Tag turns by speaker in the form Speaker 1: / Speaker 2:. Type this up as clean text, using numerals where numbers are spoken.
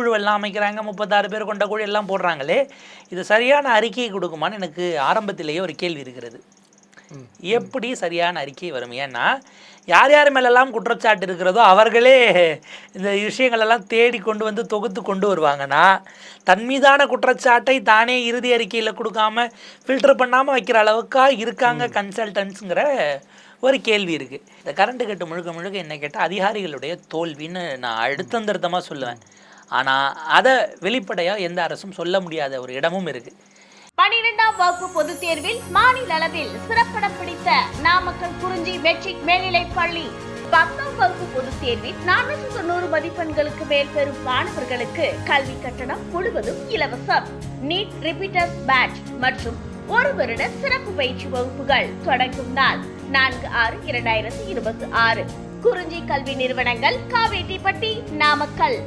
Speaker 1: குழுவெல்லாம் அமைக்கிறாங்க, 36 பேர் கொண்ட குழு எல்லாம் போடுறாங்களே, இது சரியான அறிக்கையை கொடுக்குமான்னு எனக்கு ஆரம்பத்திலேயே ஒரு கேள்வி இருக்கிறது. எப்படி சரியான அறிக்கை வரும்? ஏன்னா யார் யார் மேலெல்லாம் குற்றச்சாட்டு இருக்கிறதோ அவர்களே இந்த விஷயங்களெல்லாம் தேடி கொண்டு வந்து தொகுத்து கொண்டு வருவாங்கன்னா, தன் மீதான குற்றச்சாட்டை தானே இறுதி அறிக்கையில் கொடுக்காம ஃபில்டர் பண்ணாமல் வைக்கிற அளவுக்கா இருக்காங்க கன்சல்டன்ஸுங்கிற ஒரு கேள்வி இருக்குது. இந்த கரண்ட் கட்டு முழுக்க முழுக்க என்ன கேட்டால் அதிகாரிகளுடைய தோல்வின்னு நான் அழுத்தந்திருத்தமாக சொல்லுவேன். ஆனால் அதை வெளிப்படையாக எந்த அரசும் சொல்ல முடியாத ஒரு இடமும் இருக்குது.
Speaker 2: 12ஆம் வகுப்பு பொதுத் தேர்வில் மாநில அளவில் சிறப்பிடம் பிடித்த நாமக்கல் குறிஞ்சி மெட்ரிக் மேல்நிலைப் பள்ளி 10ஆம் வகுப்பு பொதுத் தேர்வில் 490 மதிப்பெண்களுக்கு மேல் பெறும் மாணவர்களுக்கு கல்வி கட்டணம் முழுவதும் இலவசம். நீட் ரிப்பீட்டர்ஸ் பேட்ச் மற்றும் 1 வருட சிறப்பு பயிற்சி வகுப்புகள் தொடங்கும் நாள் 4/6/2026. குறிஞ்சி கல்வி நிறுவனங்கள், காவேட்டிப்பட்டி, நாமக்கல்.